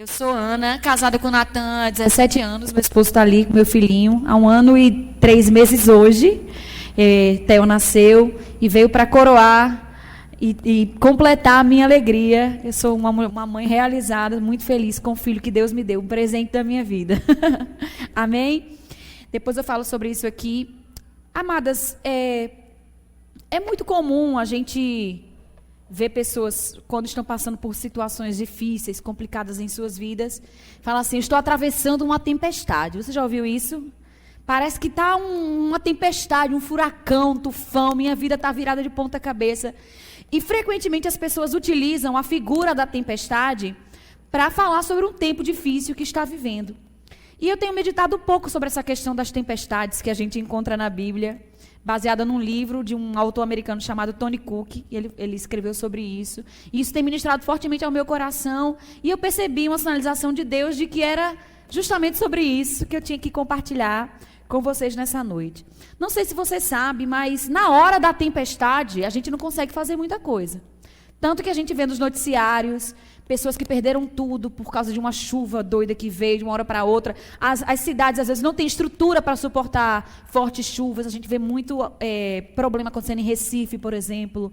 Eu sou Ana, casada com o Natan há 17 anos. Meu esposo está ali com meu filhinho há 1 ano e 3 meses hoje. Theo nasceu e veio para coroar e completar a minha alegria. Eu sou uma mãe realizada, muito feliz com o filho que Deus me deu, um presente da minha vida. Amém? Depois eu falo sobre isso aqui. Amadas, é muito comum a gente ver pessoas, quando estão passando por situações difíceis, complicadas em suas vidas, falar assim: estou atravessando uma tempestade. Você já ouviu isso? Parece que está uma tempestade, um furacão, um tufão, minha vida está virada de ponta cabeça. E frequentemente as pessoas utilizam a figura da tempestade para falar sobre um tempo difícil que está vivendo. E eu tenho meditado um pouco sobre essa questão das tempestades que a gente encontra na Bíblia, baseada num livro de um autor americano chamado Tony Cook, e ele escreveu sobre isso. E isso tem ministrado fortemente ao meu coração, e eu percebi uma sinalização de Deus de que era justamente sobre isso que eu tinha que compartilhar com vocês nessa noite. Não sei se você sabe, mas na hora da tempestade, a gente não consegue fazer muita coisa. Tanto que a gente vê nos noticiários pessoas que perderam tudo por causa de uma chuva doida que veio de uma hora para outra. As cidades, às vezes, não têm estrutura para suportar fortes chuvas. A gente vê muito problema acontecendo em Recife, por exemplo,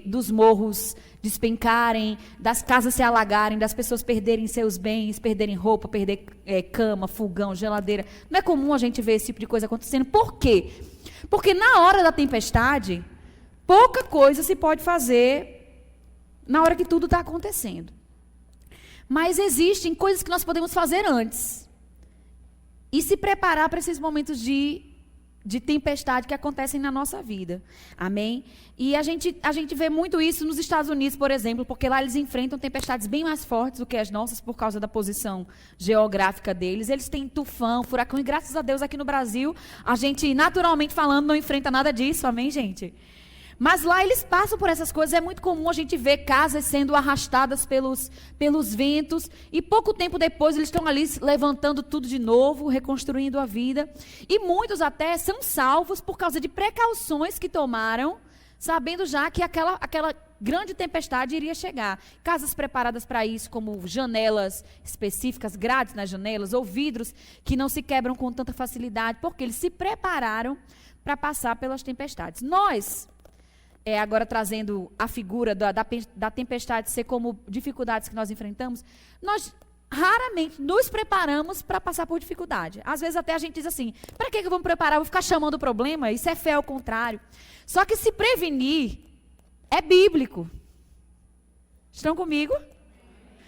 dos morros despencarem, das casas se alagarem, das pessoas perderem seus bens, perderem roupa, perder cama, fogão, geladeira. Não é comum a gente ver esse tipo de coisa acontecendo. Por quê? Porque na hora da tempestade, pouca coisa se pode fazer na hora que tudo está acontecendo. Mas existem coisas que nós podemos fazer antes. E se preparar para esses momentos de tempestade que acontecem na nossa vida. Amém? E a gente vê muito isso nos Estados Unidos, por exemplo, porque lá eles enfrentam tempestades bem mais fortes do que as nossas por causa da posição geográfica deles. Eles têm tufão, furacão, e graças a Deus aqui no Brasil, a gente, naturalmente falando, não enfrenta nada disso. Amém, gente? Mas lá eles passam por essas coisas. É muito comum a gente ver casas sendo arrastadas pelos ventos, e pouco tempo depois eles estão ali levantando tudo de novo, reconstruindo a vida. E muitos até são salvos por causa de precauções que tomaram, sabendo já que aquela grande tempestade iria chegar. Casas preparadas para isso, como janelas específicas, grades nas janelas, ou vidros que não se quebram com tanta facilidade, porque eles se prepararam para passar pelas tempestades. Nós, agora trazendo a figura da tempestade ser como dificuldades que nós enfrentamos, nós raramente nos preparamos para passar por dificuldade. Às vezes até a gente diz assim: para que eu vou me preparar? Eu vou ficar chamando o problema? Isso é fé ao contrário. Só que se prevenir é bíblico. Estão comigo?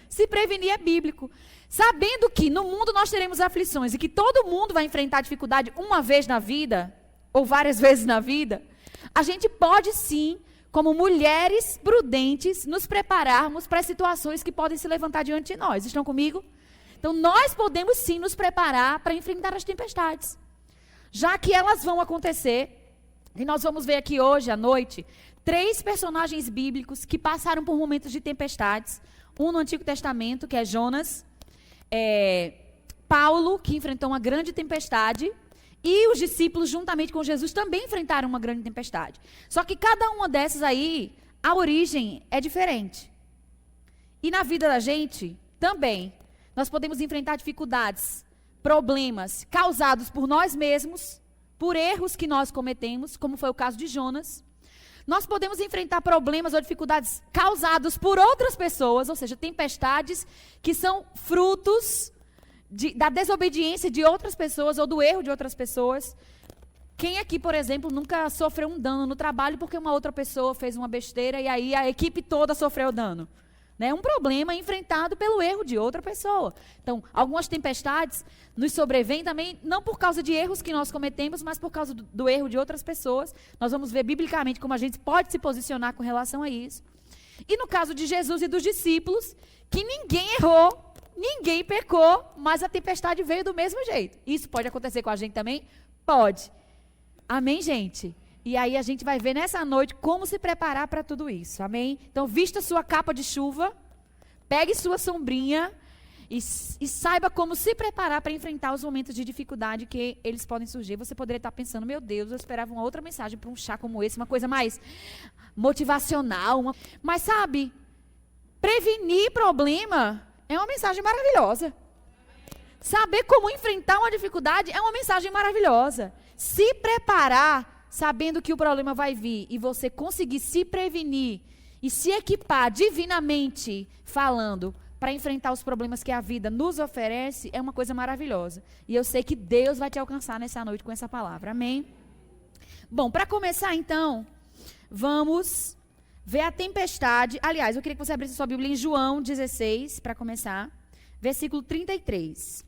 Se prevenir é bíblico. Sabendo que no mundo nós teremos aflições e que todo mundo vai enfrentar dificuldade uma vez na vida, ou várias vezes na vida, a gente pode sim, como mulheres prudentes, nos prepararmos para as situações que podem se levantar diante de nós. Estão comigo? Então, nós podemos sim nos preparar para enfrentar as tempestades, já que elas vão acontecer. E nós vamos ver aqui hoje à noite 3 personagens bíblicos que passaram por momentos de tempestades. Um no Antigo Testamento, que é Jonas, Paulo, que enfrentou uma grande tempestade, e os discípulos, juntamente com Jesus, também enfrentaram uma grande tempestade. Só que cada uma dessas aí, a origem é diferente. E na vida da gente, também, nós podemos enfrentar dificuldades, problemas causados por nós mesmos, por erros que nós cometemos, como foi o caso de Jonas. Nós podemos enfrentar problemas ou dificuldades causados por outras pessoas, ou seja, tempestades que são frutos da desobediência de outras pessoas ou do erro de outras pessoas. Quem aqui, por exemplo, nunca sofreu um dano no trabalho porque uma outra pessoa fez uma besteira e aí a equipe toda sofreu dano? Né? Um problema enfrentado pelo erro de outra pessoa. Então, algumas tempestades nos sobrevêm também, não por causa de erros que nós cometemos, mas por causa do erro de outras pessoas. Nós vamos ver biblicamente como a gente pode se posicionar com relação a isso. E no caso de Jesus e dos discípulos, que ninguém errou, ninguém pecou, mas a tempestade veio do mesmo jeito. Isso pode acontecer com a gente também? Pode. Amém, gente? E aí a gente vai ver nessa noite como se preparar para tudo isso. Amém? Então, vista sua capa de chuva, pegue sua sombrinha e saiba como se preparar para enfrentar os momentos de dificuldade que eles podem surgir. Você poderia estar pensando: meu Deus, eu esperava uma outra mensagem para um chá como esse, uma coisa mais motivacional. Mas sabe, prevenir problema É uma mensagem maravilhosa. Saber como enfrentar uma dificuldade é uma mensagem maravilhosa. Se preparar, sabendo que o problema vai vir, e você conseguir se prevenir e se equipar divinamente falando para enfrentar os problemas que a vida nos oferece, é uma coisa maravilhosa. E eu sei que Deus vai te alcançar nessa noite com essa palavra. Amém? Bom, para começar então, vamos ver a tempestade. Aliás, eu queria que você abrisse sua Bíblia em João 16, para começar. Versículo 33.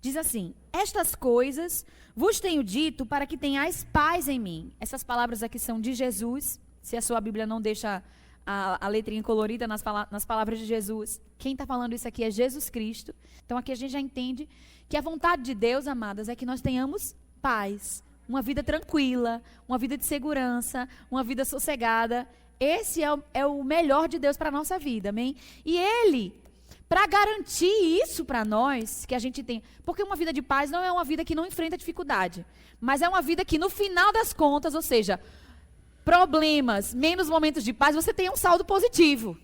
Diz assim: estas coisas vos tenho dito para que tenhais paz em mim. Essas palavras aqui são de Jesus. Se a sua Bíblia não deixa a letrinha colorida nas palavras de Jesus, quem está falando isso aqui é Jesus Cristo. Então aqui a gente já entende que a vontade de Deus, amadas, é que nós tenhamos paz. Uma vida tranquila, uma vida de segurança, uma vida sossegada. Esse é o melhor de Deus para a nossa vida, amém? E Ele, para garantir isso para nós, que a gente tem... Porque uma vida de paz não é uma vida que não enfrenta dificuldade, mas é uma vida que no final das contas, ou seja, problemas, menos momentos de paz, você tem um saldo positivo.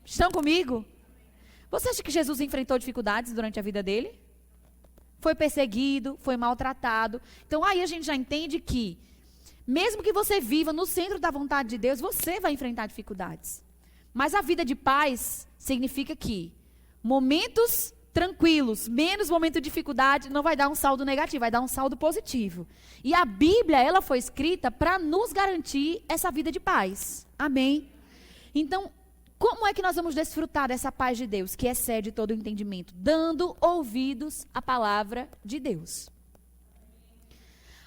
Estão comigo? Você acha que Jesus enfrentou dificuldades durante a vida dele? Foi perseguido, foi maltratado. Então aí a gente já entende que, mesmo que você viva no centro da vontade de Deus, você vai enfrentar dificuldades. Mas a vida de paz significa que momentos tranquilos, menos momento de dificuldade, não vai dar um saldo negativo, vai dar um saldo positivo. E a Bíblia, ela foi escrita para nos garantir essa vida de paz. Amém? Então, como é que nós vamos desfrutar dessa paz de Deus, que excede todo o entendimento? Dando ouvidos à palavra de Deus.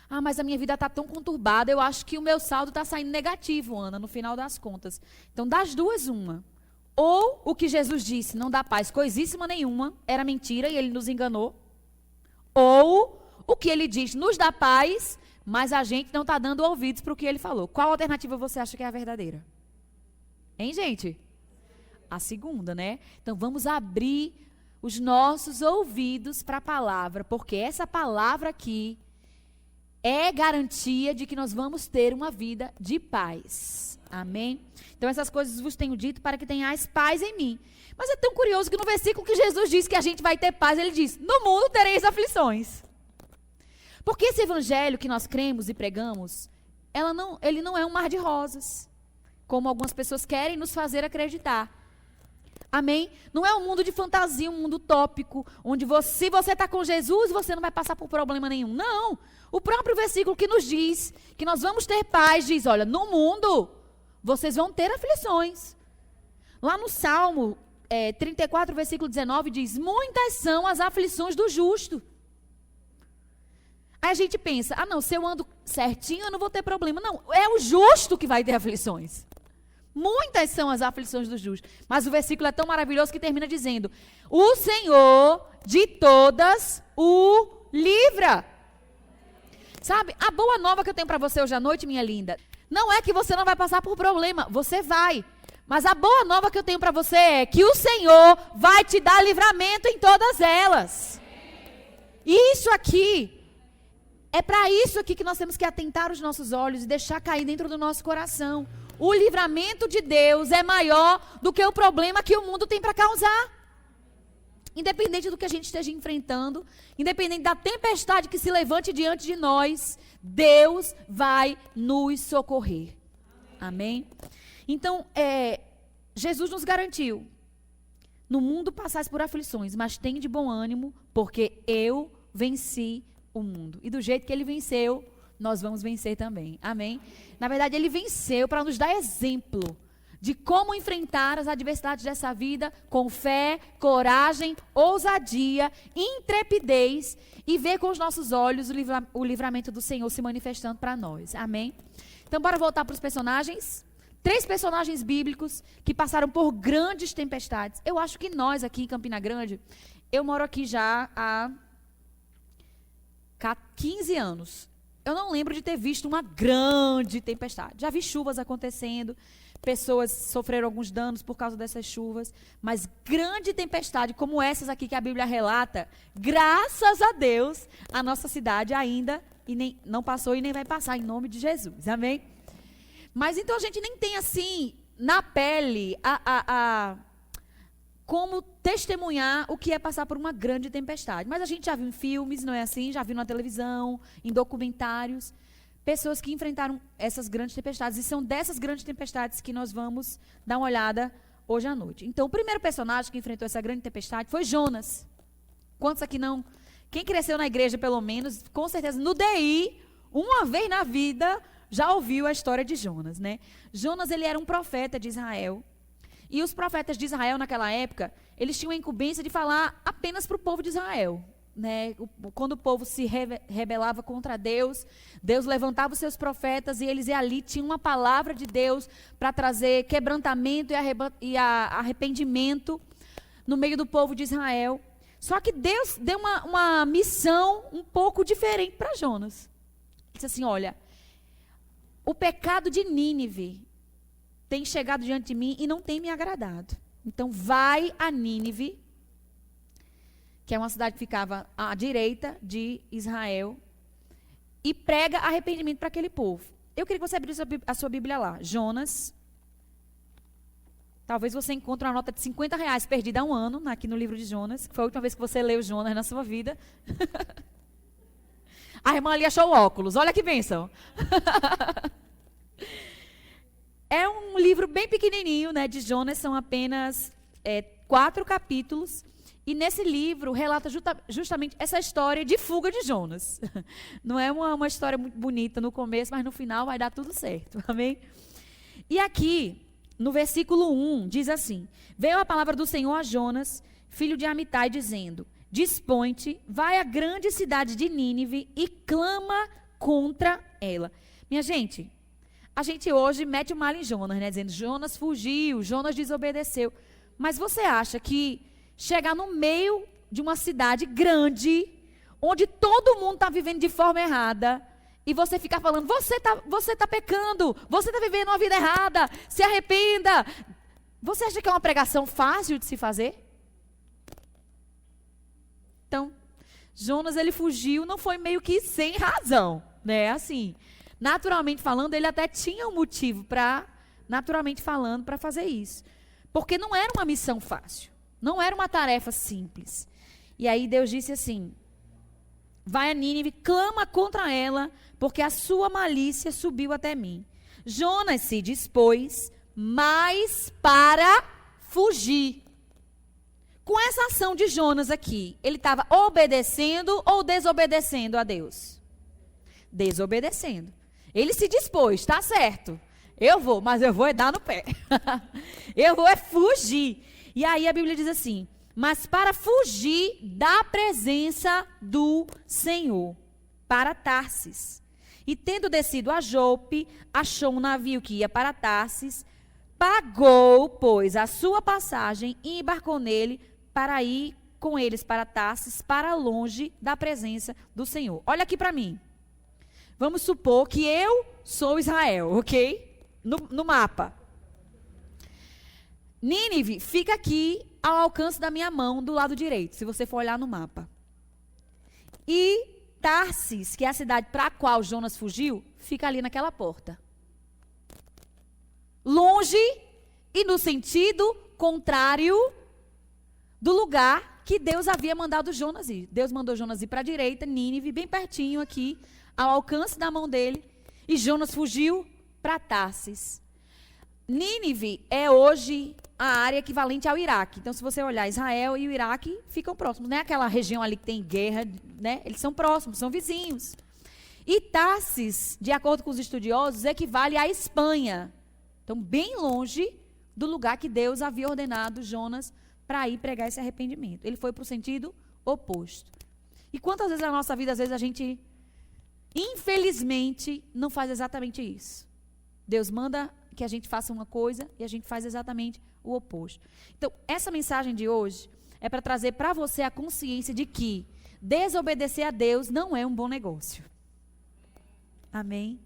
Ah, mas a minha vida está tão conturbada, eu acho que o meu saldo está saindo negativo, Ana, no final das contas. Então, das duas, uma. Ou o que Jesus disse, não dá paz coisíssima nenhuma, era mentira e ele nos enganou. Ou o que ele diz, nos dá paz, mas a gente não está dando ouvidos para o que ele falou. Qual alternativa você acha que é a verdadeira? Hein, gente? A segunda, né? Então vamos abrir os nossos ouvidos para a palavra, porque essa palavra aqui é garantia de que nós vamos ter uma vida de paz. Amém? Então essas coisas vos tenho dito para que tenhais paz em mim. Mas é tão curioso que no versículo que Jesus diz que a gente vai ter paz, ele diz: no mundo tereis aflições. Porque esse evangelho que nós cremos e pregamos, ele não é um mar de rosas, como algumas pessoas querem nos fazer acreditar. Amém? Não é um mundo de fantasia, um mundo utópico, onde se você está com Jesus, você não vai passar por problema nenhum. Não! O próprio versículo que nos diz que nós vamos ter paz, diz, olha, no mundo vocês vão ter aflições. Lá no Salmo 34, versículo 19, diz, muitas são as aflições do justo. Aí a gente pensa, não, se eu ando certinho, eu não vou ter problema. Não, é o justo que vai ter aflições. Muitas são as aflições dos justos. Mas o versículo é tão maravilhoso que termina dizendo, o Senhor de todas o livra. Sabe, a boa nova que eu tenho para você hoje à noite, minha linda, não é que você não vai passar por problema, você vai. Mas a boa nova que eu tenho para você é que o Senhor vai te dar livramento em todas elas. Isso aqui, é para isso aqui que nós temos que atentar os nossos olhos e deixar cair dentro do nosso coração. O livramento de Deus é maior do que o problema que o mundo tem para causar. Independente do que a gente esteja enfrentando, independente da tempestade que se levante diante de nós, Deus vai nos socorrer. Amém? Então, Jesus nos garantiu, no mundo passais por aflições, mas tem de bom ânimo, porque eu venci o mundo. E do jeito que ele venceu, nós vamos vencer também. Amém? Na verdade, ele venceu para nos dar exemplo de como enfrentar as adversidades dessa vida com fé, coragem, ousadia, intrepidez e ver com os nossos olhos o livramento do Senhor se manifestando para nós. Amém? Então, bora voltar para os personagens. 3 personagens bíblicos que passaram por grandes tempestades. Eu acho que nós aqui em Campina Grande, eu moro aqui já há 15 anos. Eu não lembro de ter visto uma grande tempestade. Já vi chuvas acontecendo, pessoas sofreram alguns danos por causa dessas chuvas, mas grande tempestade como essas aqui que a Bíblia relata, graças a Deus, a nossa cidade ainda não passou e nem vai passar, em nome de Jesus. Amém? Mas então a gente nem tem assim, na pele, como testemunhar o que é passar por uma grande tempestade. Mas a gente já viu em filmes, não é assim? Já viu na televisão, em documentários, pessoas que enfrentaram essas grandes tempestades. E são dessas grandes tempestades que nós vamos dar uma olhada hoje à noite. Então, o primeiro personagem que enfrentou essa grande tempestade foi Jonas. Quantos aqui não? Quem cresceu na igreja, pelo menos, com certeza, no DI, uma vez na vida, já ouviu a história de Jonas, né? Jonas, ele era um profeta de Israel. E os profetas de Israel, naquela época, eles tinham a incumbência de falar apenas para o povo de Israel, né? Quando o povo se rebelava contra Deus, Deus levantava os seus profetas e eles ali tinham uma palavra de Deus para trazer quebrantamento e arrependimento no meio do povo de Israel. Só que Deus deu uma missão um pouco diferente para Jonas. Ele disse assim, olha, o pecado de Nínive tem chegado diante de mim e não tem me agradado. Então vai a Nínive, que é uma cidade que ficava à direita de Israel, e prega arrependimento para aquele povo. Eu queria que você abrisse a sua Bíblia lá. Jonas. Talvez você encontre uma nota de R$50 perdida há um ano, aqui no livro de Jonas, que foi a última vez que você leu Jonas na sua vida. A irmã ali achou o óculos. Olha que bênção. É um livro bem pequenininho, né, de Jonas, são apenas 4 capítulos. E nesse livro relata justamente essa história de fuga de Jonas. Não é uma história muito bonita no começo, mas no final vai dar tudo certo. Amém? E aqui, no versículo 1, diz assim: veio a palavra do Senhor a Jonas, filho de Amitai, dizendo: dispõe-te, vai à grande cidade de Nínive e clama contra ela. Minha gente, a gente hoje mete o mal em Jonas, né? Dizendo, Jonas fugiu, Jonas desobedeceu. Mas você acha que chegar no meio de uma cidade grande, onde todo mundo está vivendo de forma errada, e você ficar falando, você tá pecando, você está vivendo uma vida errada, se arrependa. Você acha que é uma pregação fácil de se fazer? Então, Jonas, ele fugiu, não foi meio que sem razão, né? Assim, naturalmente falando, ele até tinha um motivo para fazer isso. Porque não era uma missão fácil. Não era uma tarefa simples. E aí Deus disse assim: vai a Nínive, clama contra ela, porque a sua malícia subiu até mim. Jonas se dispôs, mas para fugir. Com essa ação de Jonas aqui, ele estava obedecendo ou desobedecendo a Deus? Desobedecendo. Ele se dispôs, tá certo. Eu vou, mas eu vou dar no pé. Eu vou fugir. E aí a Bíblia diz assim: mas para fugir da presença do Senhor, para Tarsis. E tendo descido a Jope, achou um navio que ia para Tarsis, pagou, pois, a sua passagem e embarcou nele para ir com eles para Tarsis, para longe da presença do Senhor. Olha aqui para mim. Vamos supor que eu sou Israel, ok? No mapa. Nínive fica aqui ao alcance da minha mão, do lado direito, se você for olhar no mapa. E Tarsis, que é a cidade para a qual Jonas fugiu, fica ali naquela porta. Longe e no sentido contrário do lugar que Deus havia mandado Jonas ir. Deus mandou Jonas ir para a direita, Nínive, bem pertinho aqui, ao alcance da mão dele. E Jonas fugiu para Tarsis. Nínive é hoje a área equivalente ao Iraque. Então, se você olhar, Israel e o Iraque ficam próximos. Não é aquela região ali que tem guerra, né? Eles são próximos, são vizinhos. E Tarsis, de acordo com os estudiosos, equivale à Espanha. Então, bem longe do lugar que Deus havia ordenado Jonas para ir pregar esse arrependimento. Ele foi para o sentido oposto. E quantas vezes na nossa vida, às vezes a gente, infelizmente, não faz exatamente isso. Deus manda que a gente faça uma coisa e a gente faz exatamente o oposto. Então, essa mensagem de hoje é para trazer para você a consciência de que desobedecer a Deus não é um bom negócio. Amém?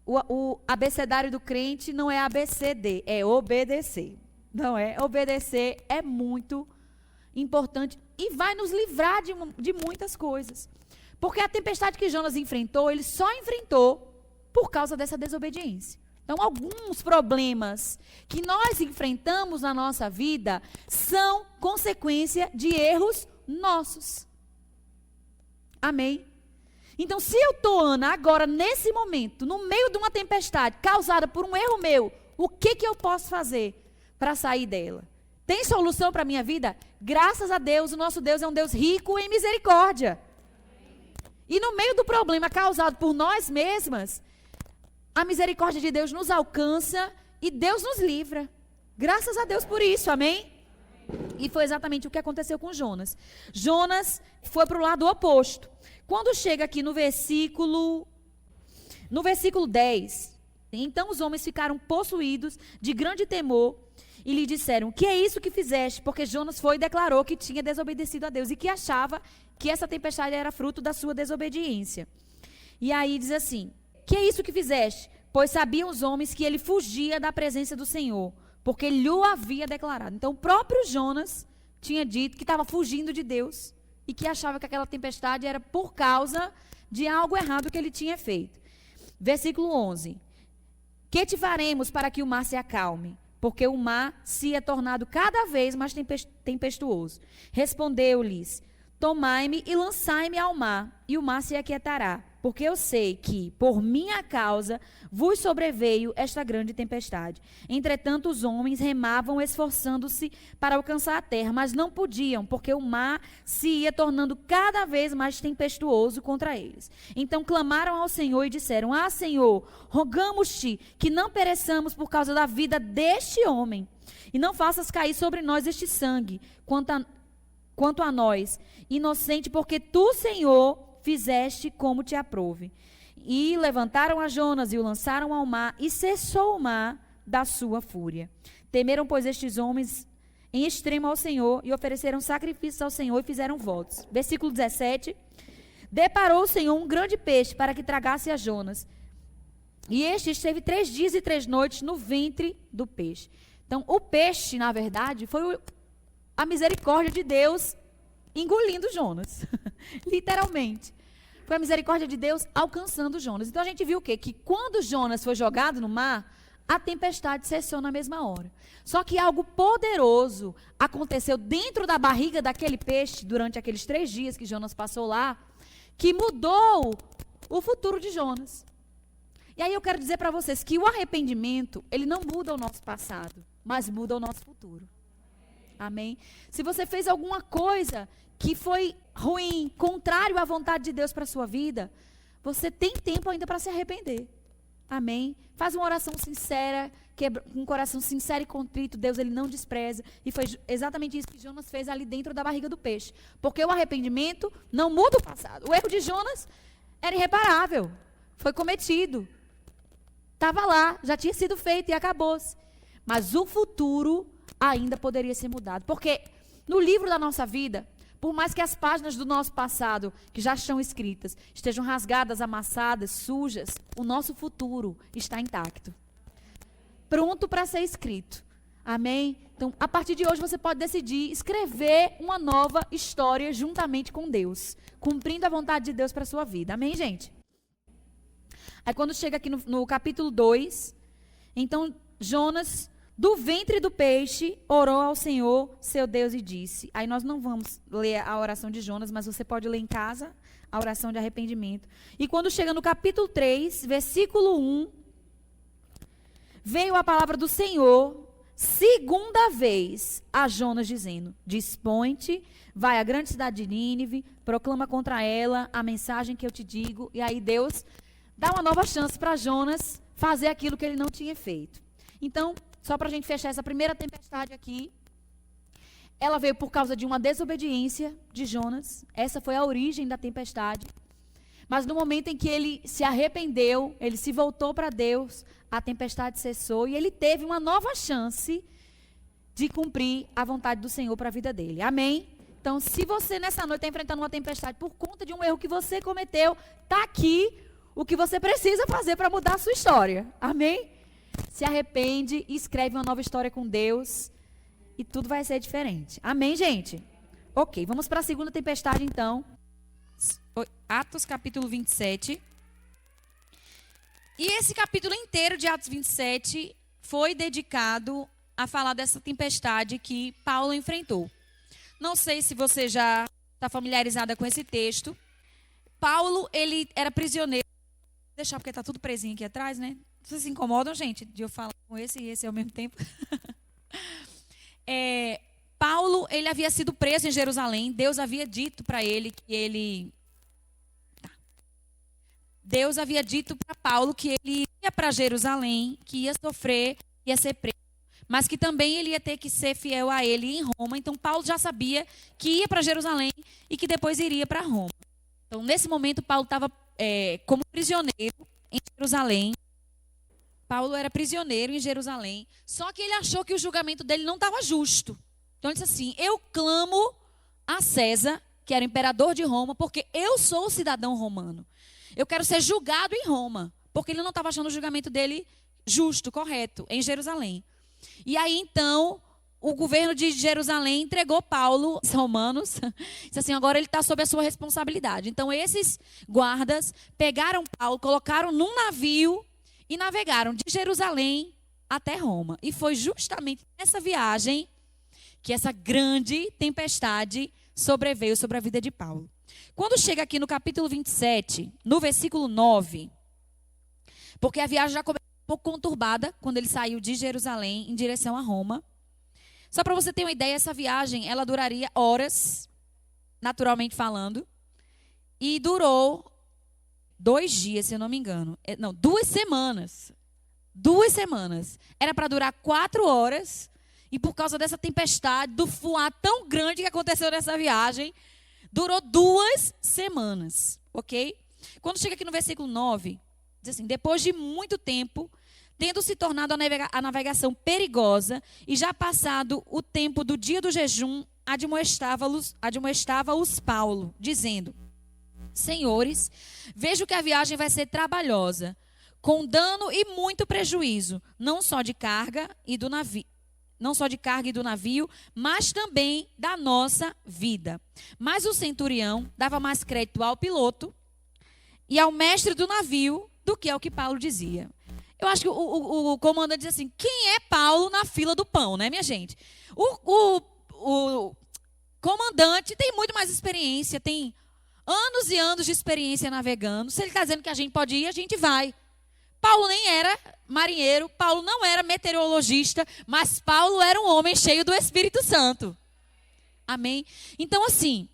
O abecedário do crente não é ABCD, é obedecer. Não é? Obedecer é muito importante e vai nos livrar de muitas coisas. Porque a tempestade que Jonas enfrentou, ele só enfrentou por causa dessa desobediência. Então, alguns problemas que nós enfrentamos na nossa vida são consequência de erros nossos. Amém? Então, se eu estou, Ana, agora, nesse momento, no meio de uma tempestade causada por um erro meu, o que eu posso fazer para sair dela? Tem solução para a minha vida? Graças a Deus, o nosso Deus é um Deus rico em misericórdia. E no meio do problema causado por nós mesmas, a misericórdia de Deus nos alcança e Deus nos livra. Graças a Deus por isso, amém? E foi exatamente o que aconteceu com Jonas. Jonas foi para o lado oposto. Quando chega aqui no versículo 10, então os homens ficaram possuídos de grande temor e lhe disseram: que é isso que fizeste? Porque Jonas foi e declarou que tinha desobedecido a Deus e que achava que essa tempestade era fruto da sua desobediência. E aí diz assim: que é isso que fizeste? Pois sabiam os homens que ele fugia da presença do Senhor, porque ele lhe havia declarado. Então o próprio Jonas tinha dito que estava fugindo de Deus e que achava que aquela tempestade era por causa de algo errado que ele tinha feito. Versículo 11. Que te faremos para que o mar se acalme? Porque o mar se é tornado cada vez mais tempestuoso. Respondeu-lhes: tomai-me e lançai-me ao mar, e o mar se aquietará. Porque eu sei que, por minha causa, vos sobreveio esta grande tempestade. Entretanto, os homens remavam, esforçando-se para alcançar a terra, mas não podiam, porque o mar se ia tornando cada vez mais tempestuoso contra eles. Então clamaram ao Senhor e disseram: ah, Senhor, rogamos-te que não pereçamos por causa da vida deste homem, e não faças cair sobre nós este sangue, quanto a nós, inocente, porque tu, Senhor, fizeste como te aprouve. E levantaram a Jonas e o lançaram ao mar, e cessou o mar da sua fúria. Temeram, pois, estes homens em extremo ao Senhor, e ofereceram sacrifícios ao Senhor e fizeram votos. Versículo 17. Deparou o Senhor um grande peixe para que tragasse a Jonas. E este esteve 3 dias e 3 noites no ventre do peixe. Então, o peixe, na verdade, foi a misericórdia de Deus engolindo Jonas. Literalmente. Foi a misericórdia de Deus alcançando Jonas. Então a gente viu o quê? Que quando Jonas foi jogado no mar, a tempestade cessou na mesma hora. Só que algo poderoso aconteceu dentro da barriga daquele peixe, durante aqueles 3 dias que Jonas passou lá, que mudou o futuro de Jonas. E aí eu quero dizer para vocês que o arrependimento, ele não muda o nosso passado, mas muda o nosso futuro. Amém? Se você fez alguma coisa que foi ruim, contrário à vontade de Deus para a sua vida, você tem tempo ainda para se arrepender. Amém? Faz uma oração sincera, com um coração sincero e contrito. Deus, ele não despreza. E foi exatamente isso que Jonas fez ali dentro da barriga do peixe. Porque o arrependimento não muda o passado. O erro de Jonas era irreparável. Foi cometido. Estava lá, já tinha sido feito e acabou-se. Mas o futuro ainda poderia ser mudado. Porque no livro da nossa vida, por mais que as páginas do nosso passado, que já estão escritas, estejam rasgadas, amassadas, sujas, o nosso futuro está intacto. Pronto para ser escrito. Amém? Então, a partir de hoje, você pode decidir escrever uma nova história juntamente com Deus, cumprindo a vontade de Deus para a sua vida. Amém, gente? Aí, quando chega aqui no capítulo 2, então, Jonas, do ventre do peixe, orou ao Senhor, seu Deus, e disse. Aí nós não vamos ler a oração de Jonas, mas você pode ler em casa a oração de arrependimento. E quando chega no capítulo 3, versículo 1, veio a palavra do Senhor, segunda vez, a Jonas, dizendo: dispõe-te, vai à grande cidade de Nínive, proclama contra ela a mensagem que eu te digo. E aí Deus dá uma nova chance para Jonas fazer aquilo que ele não tinha feito. Então, só para a gente fechar essa primeira tempestade aqui, ela veio por causa de uma desobediência de Jonas. Essa foi a origem da tempestade. Mas no momento em que ele se arrependeu, ele se voltou para Deus, a tempestade cessou e ele teve uma nova chance de cumprir a vontade do Senhor para a vida dele. Amém? Então, se você nessa noite está enfrentando uma tempestade por conta de um erro que você cometeu, está aqui o que você precisa fazer para mudar a sua história. Amém? Se arrepende e escreve uma nova história com Deus e tudo vai ser diferente. Amém, gente? Ok, vamos para a segunda tempestade, então. Atos capítulo 27. E esse capítulo inteiro de Atos 27 foi dedicado a falar dessa tempestade que Paulo enfrentou. Não sei se você já está familiarizada com esse texto. Paulo, ele era prisioneiro. Vou deixar porque está tudo presinho aqui atrás, né? Vocês se incomodam, gente, de eu falar com esse e esse ao mesmo tempo? Paulo, ele havia sido preso em Jerusalém. Deus havia dito para ele que ele... Deus havia dito para Paulo que ele ia para Jerusalém, que ia sofrer, ia ser preso, mas que também ele ia ter que ser fiel a ele em Roma. Então, Paulo já sabia que ia para Jerusalém e que depois iria para Roma. Então, nesse momento, Paulo estava como prisioneiro em Jerusalém. Paulo era prisioneiro em Jerusalém, só que ele achou que o julgamento dele não estava justo. Então, ele disse assim, eu clamo a César, que era imperador de Roma, porque eu sou cidadão romano. Eu quero ser julgado em Roma, porque ele não estava achando o julgamento dele justo, correto, em Jerusalém. E aí, então, o governo de Jerusalém entregou Paulo aos romanos. Disse assim, agora ele está sob a sua responsabilidade. Então, esses guardas pegaram Paulo, colocaram num navio e navegaram de Jerusalém até Roma. E foi justamente nessa viagem que essa grande tempestade sobreveio sobre a vida de Paulo. Quando chega aqui no capítulo 27, no versículo 9, porque a viagem já começou um pouco conturbada, quando ele saiu de Jerusalém em direção a Roma. Só para você ter uma ideia, essa viagem, ela duraria horas, naturalmente falando, e durou 2 dias, se eu não me engano. Não, 2 semanas. 2 semanas. Era para durar 4 horas, e por causa dessa tempestade, do fuá tão grande que aconteceu nessa viagem, durou 2 semanas, ok? Quando chega aqui no versículo 9, diz assim, depois de muito tempo, tendo se tornado a navegação perigosa e já passado o tempo do dia do jejum, admoestava-os Paulo, dizendo, senhores, vejo que a viagem vai ser trabalhosa, com dano e muito prejuízo, não só de carga e do navio, mas também da nossa vida. Mas o centurião dava mais crédito ao piloto e ao mestre do navio do que ao que Paulo dizia. Eu acho que o comandante diz assim, quem é Paulo na fila do pão, né, minha gente? O comandante tem muito mais experiência, tem anos e anos de experiência navegando. Se ele está dizendo que a gente pode ir, a gente vai. Paulo nem era marinheiro, Paulo não era meteorologista, mas Paulo era um homem cheio do Espírito Santo. Amém? Então, assim,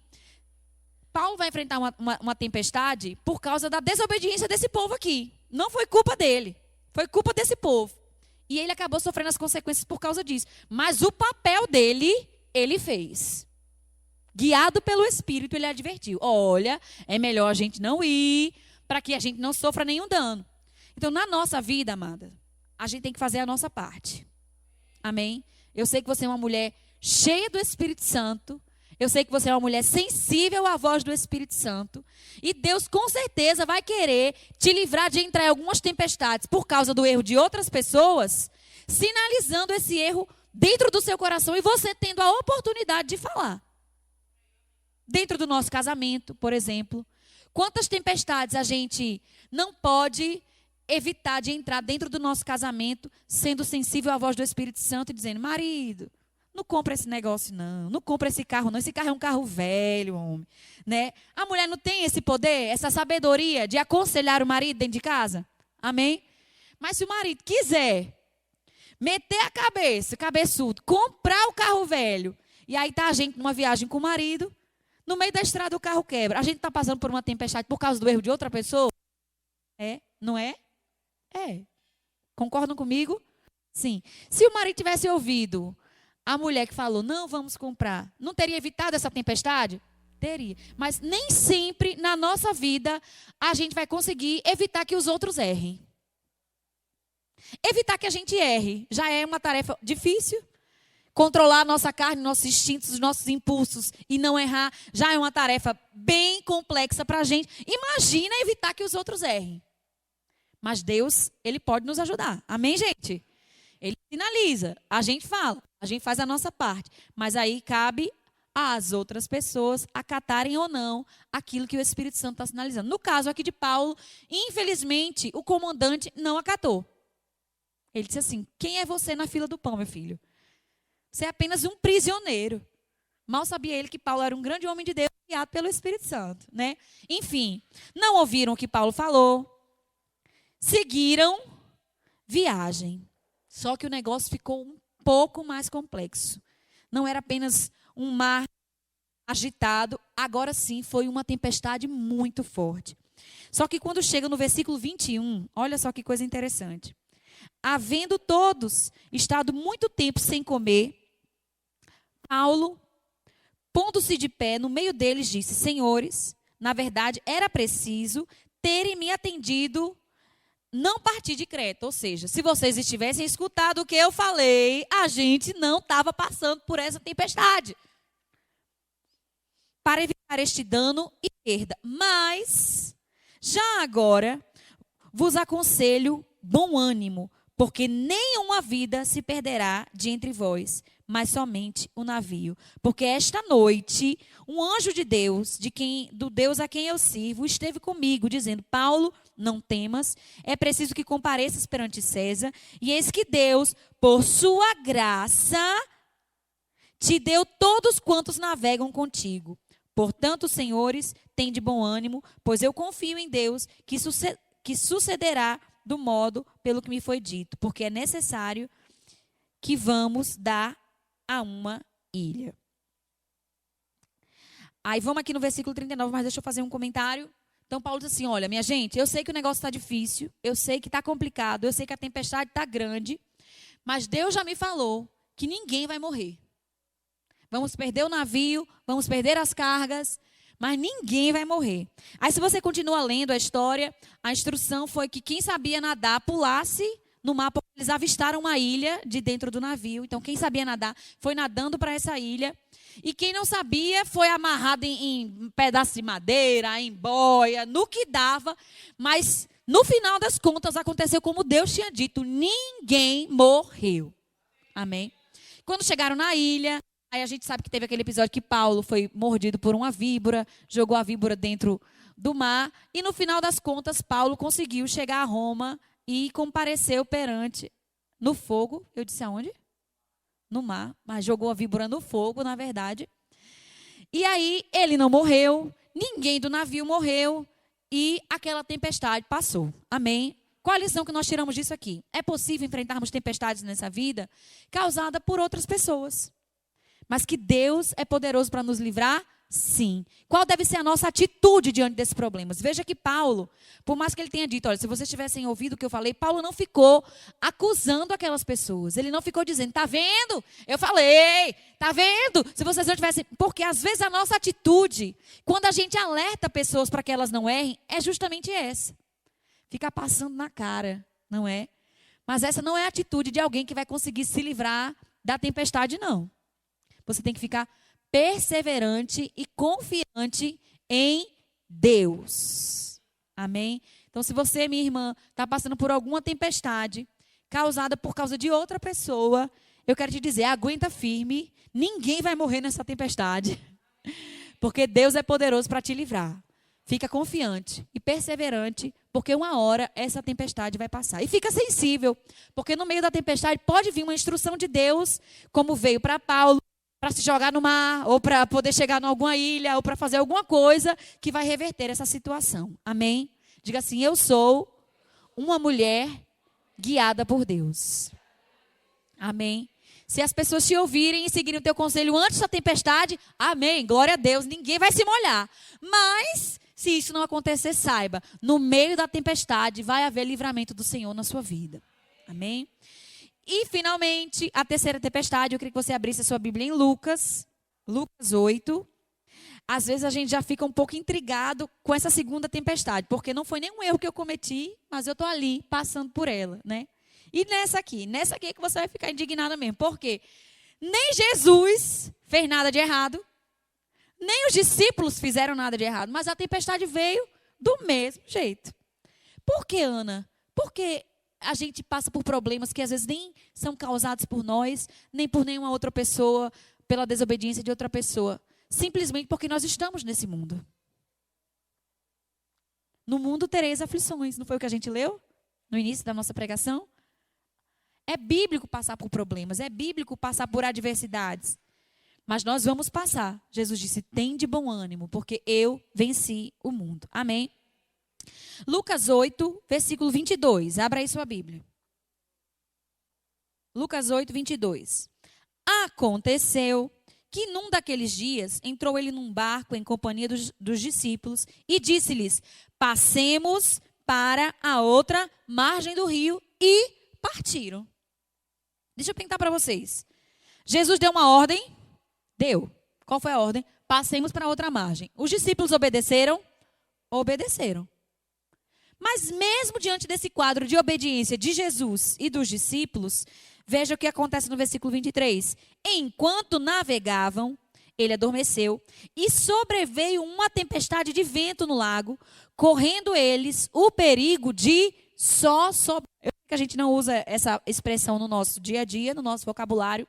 Paulo vai enfrentar uma tempestade por causa da desobediência desse povo aqui. Não foi culpa dele, foi culpa desse povo. E ele acabou sofrendo as consequências por causa disso. Mas o papel dele, ele fez. Guiado pelo Espírito, ele advertiu. Olha, é melhor a gente não ir, para que a gente não sofra nenhum dano. Então, na nossa vida, amada, a gente tem que fazer a nossa parte. Amém? Eu sei que você é uma mulher cheia do Espírito Santo. Eu sei que você é uma mulher sensível à voz do Espírito Santo. E Deus, com certeza, vai querer te livrar de entrar em algumas tempestades por causa do erro de outras pessoas, sinalizando esse erro dentro do seu coração e você tendo a oportunidade de falar. Dentro do nosso casamento, por exemplo. Quantas tempestades a gente não pode evitar de entrar dentro do nosso casamento, sendo sensível à voz do Espírito Santo e dizendo, marido, não compra esse negócio não compra esse carro não, esse carro é um carro velho, homem. Né? A mulher não tem esse poder, essa sabedoria de aconselhar o marido dentro de casa? Amém? Mas se o marido quiser meter a cabeça, cabeçudo, comprar o carro velho, e aí tá a gente numa viagem com o marido, no meio da estrada o carro quebra, a gente está passando por uma tempestade por causa do erro de outra pessoa? Não é? Concordam comigo? Sim. Se o marido tivesse ouvido a mulher que falou, não vamos comprar, não teria evitado essa tempestade? Teria. Mas nem sempre na nossa vida a gente vai conseguir evitar que os outros errem. Evitar que a gente erre já é uma tarefa difícil. Controlar a nossa carne, nossos instintos, os nossos impulsos e não errar já é uma tarefa bem complexa para a gente. Imagina evitar que os outros errem. Mas Deus, Ele pode nos ajudar. Amém, gente? Ele sinaliza, a gente fala, a gente faz a nossa parte. Mas aí cabe às outras pessoas acatarem ou não aquilo que o Espírito Santo está sinalizando. No caso aqui de Paulo, infelizmente, o comandante não acatou. Ele disse assim: quem é você na fila do pão, meu filho? Você é apenas um prisioneiro. Mal sabia ele que Paulo era um grande homem de Deus, guiado pelo Espírito Santo, né? Enfim, não ouviram o que Paulo falou, seguiram viagem. Só que o negócio ficou um pouco mais complexo. Não era apenas um mar agitado, agora sim foi uma tempestade muito forte. Só que quando chega no versículo 21, olha só que coisa interessante. Havendo todos estado muito tempo sem comer, Paulo, pondo-se de pé no meio deles, disse: Senhores, na verdade era preciso terem me atendido, não partir de Creta. Ou seja, se vocês estivessem escutado o que eu falei, a gente não estava passando por essa tempestade. Para evitar este dano e perda. Mas, já agora, vos aconselho bom ânimo, porque nenhuma vida se perderá de entre vós, mas somente o navio. Porque esta noite, um anjo de Deus, do Deus a quem eu sirvo, esteve comigo, dizendo: Paulo, não temas, é preciso que compareças perante César, e eis que Deus, por sua graça, te deu todos quantos navegam contigo. Portanto, senhores, tende bom ânimo, pois eu confio em Deus, que sucederá do modo pelo que me foi dito, porque é necessário que vamos dar a uma ilha. Aí vamos aqui no versículo 39, mas deixa eu fazer um comentário. Então Paulo diz assim: olha, minha gente, eu sei que o negócio está difícil, eu sei que está complicado, eu sei que a tempestade está grande, mas Deus já me falou que ninguém vai morrer. Vamos perder o navio, vamos perder as cargas, mas ninguém vai morrer. Aí se você continua lendo a história, a instrução foi que quem sabia nadar pulasse no mar, porque eles avistaram uma ilha de dentro do navio. Então quem sabia nadar foi nadando para essa ilha. E quem não sabia foi amarrado em pedaço de madeira, em boia, no que dava. Mas no final das contas aconteceu como Deus tinha dito: ninguém morreu. Amém? Quando chegaram na ilha, aí a gente sabe que teve aquele episódio que Paulo foi mordido por uma víbora, jogou a víbora dentro do mar, e no final das contas Paulo conseguiu chegar a Roma e compareceu perante no fogo. Eu disse aonde? No mar, mas jogou a víbora no fogo, na verdade. E aí ele não morreu, ninguém do navio morreu e aquela tempestade passou. Amém? Qual a lição que nós tiramos disso aqui? É possível enfrentarmos tempestades nessa vida causada por outras pessoas. Mas que Deus é poderoso para nos livrar? Sim. Qual deve ser a nossa atitude diante desses problemas? Veja que Paulo, por mais que ele tenha dito, olha, se vocês tivessem ouvido o que eu falei, Paulo não ficou acusando aquelas pessoas. Ele não ficou dizendo: tá vendo? Eu falei, tá vendo? Se vocês não tivessem... Porque às vezes a nossa atitude, quando a gente alerta pessoas para que elas não errem, é justamente essa. Ficar passando na cara, não é? Mas essa não é a atitude de alguém que vai conseguir se livrar da tempestade, não. Você tem que ficar perseverante e confiante em Deus. Amém? Então, se você, minha irmã, está passando por alguma tempestade causada por causa de outra pessoa, eu quero te dizer, aguenta firme, ninguém vai morrer nessa tempestade, porque Deus é poderoso para te livrar. Fica confiante e perseverante, porque uma hora essa tempestade vai passar. E fica sensível, porque no meio da tempestade pode vir uma instrução de Deus, como veio para Paulo, para se jogar no mar, ou para poder chegar em alguma ilha, ou para fazer alguma coisa que vai reverter essa situação. Amém? Diga assim: eu sou uma mulher guiada por Deus. Amém? Se as pessoas te ouvirem e seguirem o teu conselho antes da tempestade, amém, glória a Deus, ninguém vai se molhar. Mas, se isso não acontecer, saiba, no meio da tempestade vai haver livramento do Senhor na sua vida. Amém? E, finalmente, a terceira tempestade, eu queria que você abrisse a sua Bíblia em Lucas 8. Às vezes a gente já fica um pouco intrigado com essa segunda tempestade, porque não foi nenhum erro que eu cometi, mas eu estou ali passando por ela, né? E nessa aqui é que você vai ficar indignada mesmo, porque nem Jesus fez nada de errado, nem os discípulos fizeram nada de errado, mas a tempestade veio do mesmo jeito. Por que, Ana? Porque a gente passa por problemas que às vezes nem são causados por nós, nem por nenhuma outra pessoa, pela desobediência de outra pessoa. Simplesmente porque nós estamos nesse mundo. No mundo tereis aflições. Não foi o que a gente leu no início da nossa pregação? É bíblico passar por problemas. É bíblico passar por adversidades. Mas nós vamos passar. Jesus disse, tem de bom ânimo, porque eu venci o mundo. Amém? Lucas 8, versículo 22. Abra aí sua Bíblia. Lucas 8, 22. Aconteceu que num daqueles dias entrou ele num barco em companhia dos discípulos e disse-lhes, passemos para a outra margem do rio, e partiram. Deixa eu perguntar para vocês. Jesus deu uma ordem? Deu. Qual foi a ordem? Passemos para a outra margem. Os discípulos obedeceram? Obedeceram. Mas mesmo diante desse quadro de obediência de Jesus e dos discípulos, veja o que acontece no versículo 23. Enquanto navegavam, ele adormeceu e sobreveio uma tempestade de vento no lago, correndo eles o perigo de só sobrar. Eu sei que a gente não usa essa expressão no nosso dia a dia, no nosso vocabulário,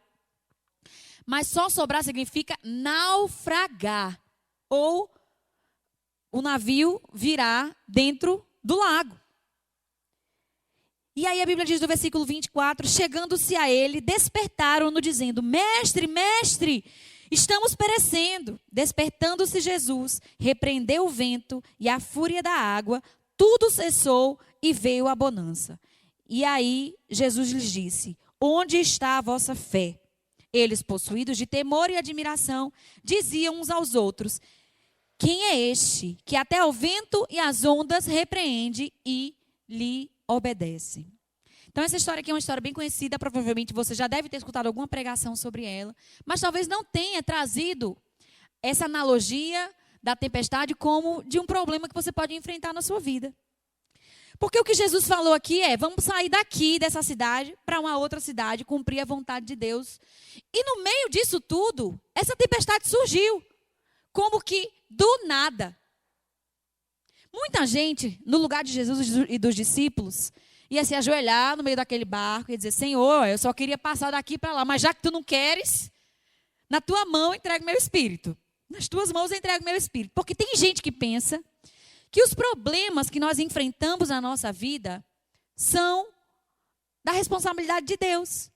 mas só sobrar significa naufragar, ou o navio virar dentro do lago. E aí a Bíblia diz no versículo 24, chegando-se a ele, despertaram-no dizendo, mestre, mestre, estamos perecendo. Despertando-se Jesus, repreendeu o vento e a fúria da água, tudo cessou e veio a bonança. E aí Jesus lhes disse, onde está a vossa fé? Eles, possuídos de temor e admiração, diziam uns aos outros, quem é este que até o vento e as ondas repreende e lhe obedece? Então essa história aqui é uma história bem conhecida, provavelmente você já deve ter escutado alguma pregação sobre ela, mas talvez não tenha trazido essa analogia da tempestade como de um problema que você pode enfrentar na sua vida. Porque o que Jesus falou aqui é, vamos sair daqui dessa cidade para uma outra cidade, cumprir a vontade de Deus. E no meio disso tudo, essa tempestade surgiu, como que do nada. Muita gente, no lugar de Jesus e dos discípulos, ia se ajoelhar no meio daquele barco e dizer, Senhor, eu só queria passar daqui para lá, mas já que tu não queres, na tua mão eu entrego meu espírito. Nas tuas mãos eu entrego meu espírito. Porque tem gente que pensa que os problemas que nós enfrentamos na nossa vida são da responsabilidade de Deus.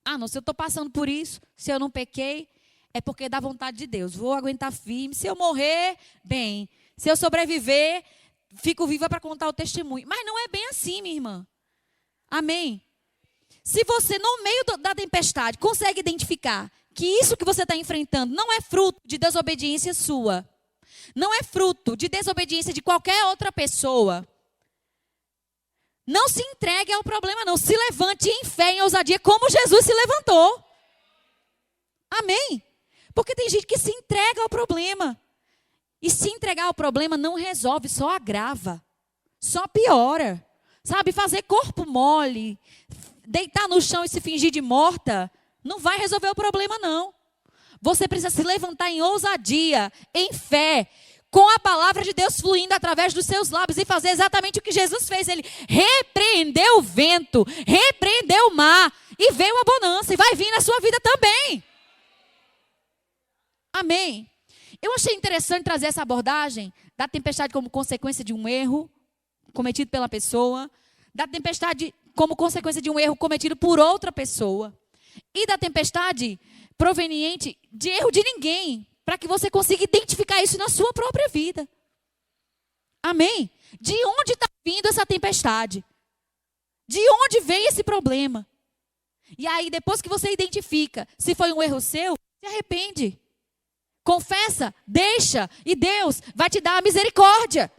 Ah, não, se eu estou passando por isso, se eu não pequei, é porque é da vontade de Deus. Vou aguentar firme. Se eu morrer, bem. Se eu sobreviver, fico viva para contar o testemunho. Mas não é bem assim, minha irmã. Amém? Se você, no meio da tempestade, consegue identificar que isso que você está enfrentando não é fruto de desobediência sua, não é fruto de desobediência de qualquer outra pessoa, não se entregue ao problema, não. Se levante em fé, em ousadia, como Jesus se levantou. Amém? Porque tem gente que se entrega ao problema. E se entregar ao problema não resolve, só agrava. Só piora. Sabe, fazer corpo mole, deitar no chão e se fingir de morta, não vai resolver o problema, não. Você precisa se levantar em ousadia, em fé, com a palavra de Deus fluindo através dos seus lábios e fazer exatamente o que Jesus fez. Ele repreendeu o vento, repreendeu o mar e veio a bonança e vai vir na sua vida também. Amém? Eu achei interessante trazer essa abordagem da tempestade como consequência de um erro cometido pela pessoa, da tempestade como consequência de um erro cometido por outra pessoa e da tempestade proveniente de erro de ninguém, para que você consiga identificar isso na sua própria vida. Amém? De onde está vindo essa tempestade? De onde vem esse problema? E aí, depois que você identifica se foi um erro seu, se arrepende. Confessa, deixa, e Deus vai te dar a misericórdia.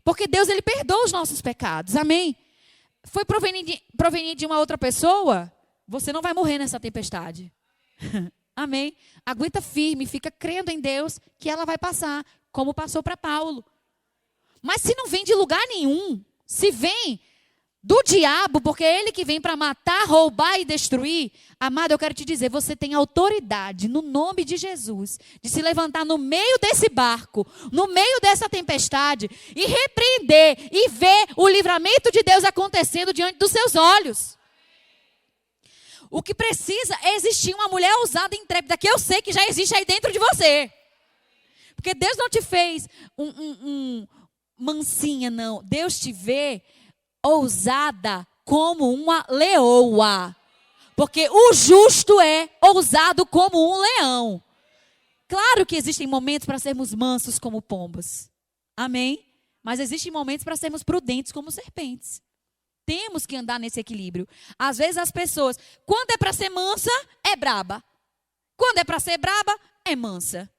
Porque Deus, Ele perdoa os nossos pecados. Amém? Foi proveniente de uma outra pessoa, você não vai morrer nessa tempestade. Amém? Aguenta firme, fica crendo em Deus que ela vai passar, como passou para Paulo. Mas se não vem de lugar nenhum, se vem do diabo, porque é ele que vem para matar, roubar e destruir, amado, eu quero te dizer, você tem autoridade, no nome de Jesus, de se levantar no meio desse barco, no meio dessa tempestade, e repreender, e ver o livramento de Deus acontecendo diante dos seus olhos. O que precisa é existir uma mulher ousada e intrépida, que eu sei que já existe aí dentro de você. Porque Deus não te fez mansinha, não. Deus te vê ousada como uma leoa. Porque o justo é ousado como um leão. Claro que existem momentos para sermos mansos como pombas. Amém? Mas existem momentos para sermos prudentes como serpentes. Temos que andar nesse equilíbrio. Às vezes as pessoas, quando é para ser mansa, é braba. Quando é para ser braba, é mansa.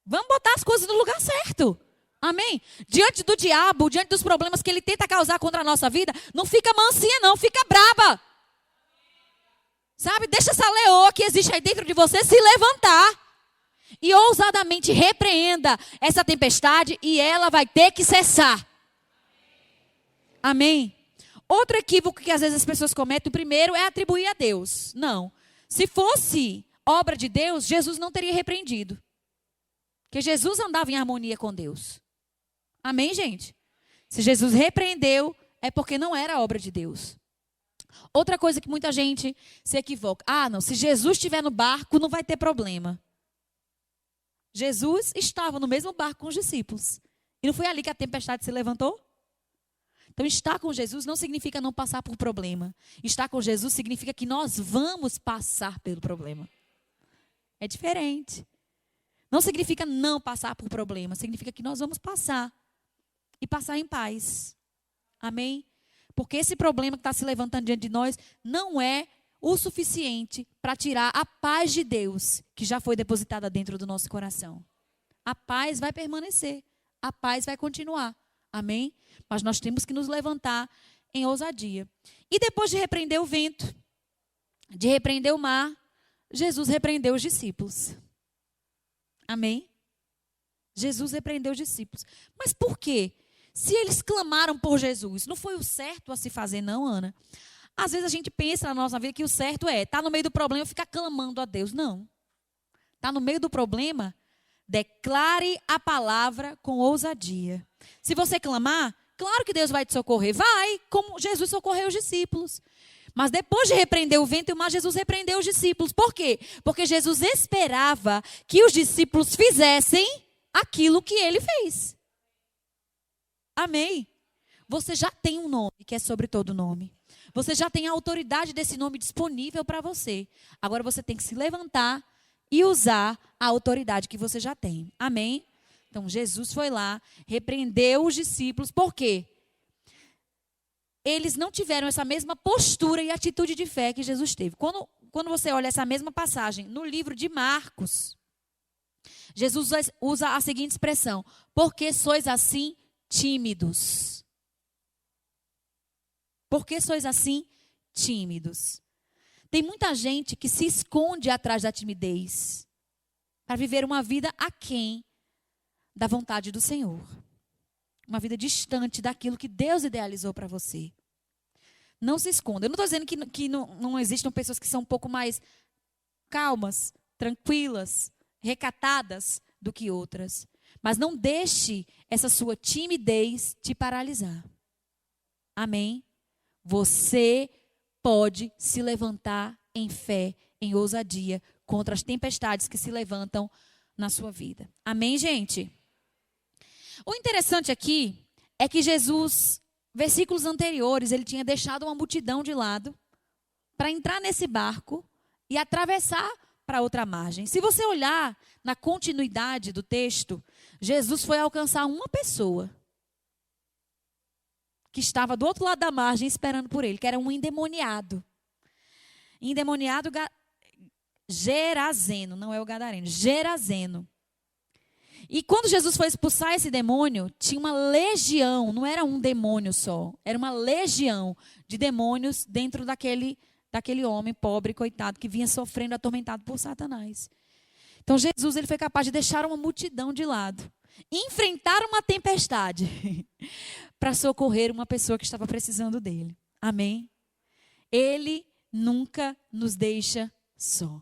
Vamos botar as coisas no lugar certo. Amém? Diante do diabo, diante dos problemas que ele tenta causar contra a nossa vida, não fica mansinha não, fica braba. Sabe? Deixa essa leoa que existe aí dentro de você se levantar. E ousadamente repreenda essa tempestade e ela vai ter que cessar. Amém? Outro equívoco que às vezes as pessoas cometem, o primeiro é atribuir a Deus. Não. Se fosse obra de Deus, Jesus não teria repreendido. Porque Jesus andava em harmonia com Deus. Amém, gente? Se Jesus repreendeu, é porque não era obra de Deus. Outra coisa que muita gente se equivoca. Ah, não, se Jesus estiver no barco, não vai ter problema. Jesus estava no mesmo barco com os discípulos. E não foi ali que a tempestade se levantou? Então, estar com Jesus não significa não passar por problema. Estar com Jesus significa que nós vamos passar pelo problema. É diferente. Não significa não passar por problema. Significa que nós vamos passar. E passar em paz. Amém? Porque esse problema que está se levantando diante de nós não é o suficiente para tirar a paz de Deus que já foi depositada dentro do nosso coração. A paz vai permanecer. A paz vai continuar. Amém? Mas nós temos que nos levantar em ousadia. E depois de repreender o vento, de repreender o mar, Jesus repreendeu os discípulos. Amém? Jesus repreendeu os discípulos. Mas por quê? Se eles clamaram por Jesus, não foi o certo a se fazer, não, Ana? Às vezes a gente pensa na nossa vida que o certo é estar no meio do problema e ficar clamando a Deus. Não. Está no meio do problema, declare a palavra com ousadia. Se você clamar, claro que Deus vai te socorrer. Vai, como Jesus socorreu os discípulos. Mas depois de repreender o vento e o mar, Jesus repreendeu os discípulos. Por quê? Porque Jesus esperava que os discípulos fizessem aquilo que ele fez. Amém? Você já tem um nome que é sobre todo nome. Você já tem a autoridade desse nome disponível para você. Agora você tem que se levantar e usar a autoridade que você já tem. Amém? Então Jesus foi lá, repreendeu os discípulos. Por quê? Eles não tiveram essa mesma postura e atitude de fé que Jesus teve. Quando você olha essa mesma passagem no livro de Marcos, Jesus usa a seguinte expressão: por que sois assim tímidos? Por que sois assim tímidos? Tem muita gente que se esconde atrás da timidez para viver uma vida aquém da vontade do Senhor. Uma vida distante daquilo que Deus idealizou para você. Não se esconda. Eu não estou dizendo que não existam pessoas que são um pouco mais calmas, tranquilas, recatadas do que outras. Mas não deixe essa sua timidez te paralisar. Amém? Você pode se levantar em fé, em ousadia, contra as tempestades que se levantam na sua vida. Amém, gente? O interessante aqui é que Jesus, versículos anteriores, ele tinha deixado uma multidão de lado para entrar nesse barco e atravessar para outra margem. Se você olhar na continuidade do texto, Jesus foi alcançar uma pessoa que estava do outro lado da margem esperando por ele, que era um endemoniado. Endemoniado Gerazeno, não é o gadareno, Gerazeno. E quando Jesus foi expulsar esse demônio, tinha uma legião, não era um demônio só, era uma legião de demônios dentro daquele homem pobre, coitado, que vinha sofrendo, atormentado por Satanás. Então Jesus, ele foi capaz de deixar uma multidão de lado, enfrentar uma tempestade para socorrer uma pessoa que estava precisando dele. Amém? Ele nunca nos deixa só.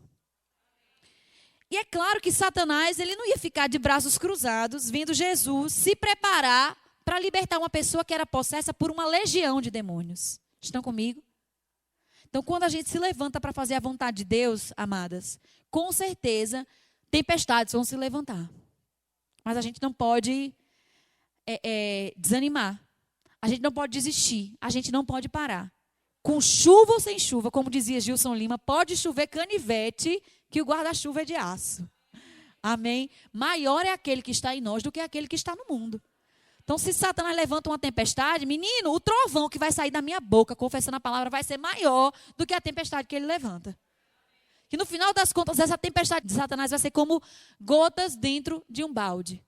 E é claro que Satanás, ele não ia ficar de braços cruzados, vendo Jesus se preparar para libertar uma pessoa que era possessa por uma legião de demônios. Estão comigo? Então, quando a gente se levanta para fazer a vontade de Deus, amadas, com certeza, tempestades vão se levantar. Mas a gente não pode desanimar. A gente não pode desistir. A gente não pode parar. Com chuva ou sem chuva, como dizia Gilson Lima, pode chover canivete, que o guarda-chuva é de aço. Amém? Maior é aquele que está em nós do que aquele que está no mundo. Então, se Satanás levanta uma tempestade, menino, o trovão que vai sair da minha boca, confessando a palavra, vai ser maior do que a tempestade que ele levanta. Que no final das contas, essa tempestade de Satanás vai ser como gotas dentro de um balde.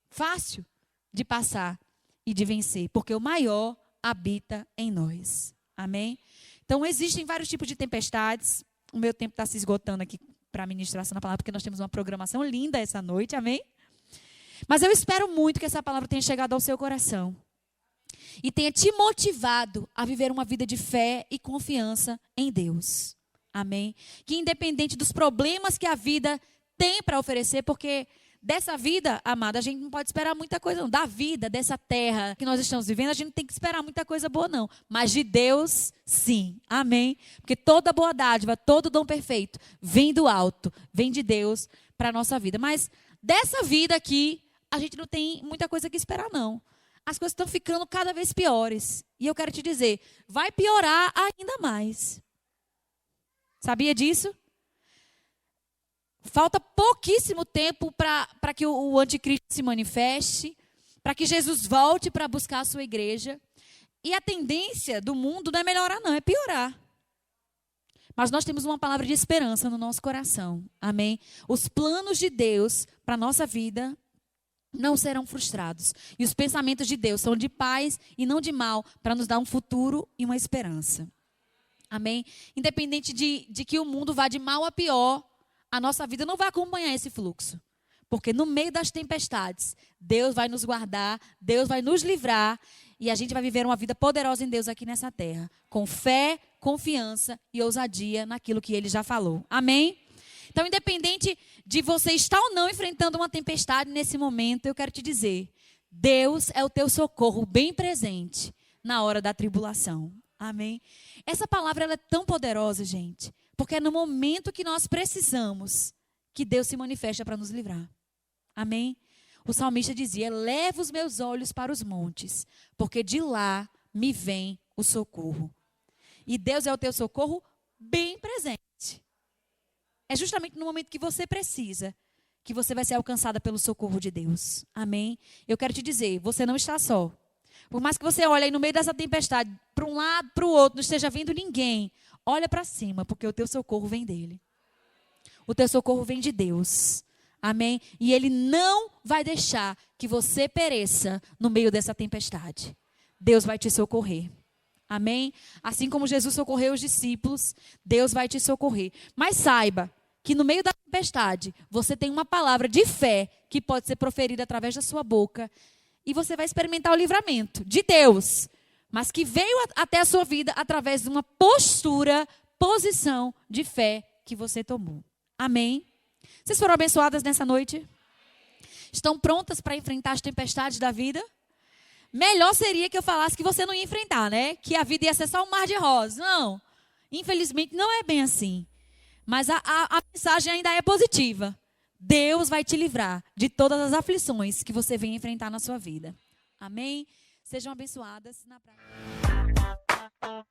Fácil de passar e de vencer, porque o maior habita em nós. Amém? Então, existem vários tipos de tempestades. O meu tempo está se esgotando aqui para a ministração da palavra, porque nós temos uma programação linda essa noite. Amém? Mas eu espero muito que essa palavra tenha chegado ao seu coração e tenha te motivado a viver uma vida de fé e confiança em Deus. Amém? Que independente dos problemas que a vida tem para oferecer, porque dessa vida, amada, a gente não pode esperar muita coisa não. Da vida, dessa terra que nós estamos vivendo, a gente não tem que esperar muita coisa boa não. Mas de Deus, sim. Amém? Porque toda boa dádiva, todo dom perfeito vem do alto, vem de Deus para a nossa vida. Mas dessa vida aqui, a gente não tem muita coisa que esperar, não. As coisas estão ficando cada vez piores. E eu quero te dizer, vai piorar ainda mais. Sabia disso? Falta pouquíssimo tempo para que o anticristo se manifeste, para que Jesus volte para buscar a sua igreja. E a tendência do mundo não é melhorar, não, é piorar. Mas nós temos uma palavra de esperança no nosso coração. Amém? Os planos de Deus para a nossa vida não serão frustrados. E os pensamentos de Deus são de paz e não de mal, para nos dar um futuro e uma esperança. Amém? Independente de que o mundo vá de mal a pior, a nossa vida não vai acompanhar esse fluxo. Porque no meio das tempestades, Deus vai nos guardar, Deus vai nos livrar e a gente vai viver uma vida poderosa em Deus aqui nessa terra. Com fé, confiança e ousadia naquilo que Ele já falou. Amém? Então, independente de você estar ou não enfrentando uma tempestade nesse momento, eu quero te dizer, Deus é o teu socorro bem presente na hora da tribulação. Amém? Essa palavra ela é tão poderosa, gente, porque é no momento que nós precisamos que Deus se manifesta para nos livrar. Amém? O salmista dizia, leva os meus olhos para os montes, porque de lá me vem o socorro. E Deus é o teu socorro bem presente. É justamente no momento que você precisa, que você vai ser alcançada pelo socorro de Deus. Amém? Eu quero te dizer, você não está só. Por mais que você olhe aí no meio dessa tempestade, para um lado, para o outro, não esteja vendo ninguém, olha para cima, porque o teu socorro vem dele. O teu socorro vem de Deus. Amém? E Ele não vai deixar que você pereça no meio dessa tempestade. Deus vai te socorrer. Amém? Assim como Jesus socorreu os discípulos, Deus vai te socorrer. Mas saiba que no meio da tempestade, você tem uma palavra de fé que pode ser proferida através da sua boca e você vai experimentar o livramento de Deus, mas que veio até a sua vida através de uma posição de fé que você tomou. Amém? Vocês foram abençoadas nessa noite? Estão prontas para enfrentar as tempestades da vida? Melhor seria que eu falasse que você não ia enfrentar, né? Que a vida ia ser só um mar de rosas. Não, infelizmente não é bem assim. Mas a mensagem ainda é positiva. Deus vai te livrar de todas as aflições que você vem enfrentar na sua vida. Amém? Sejam abençoadas na prática.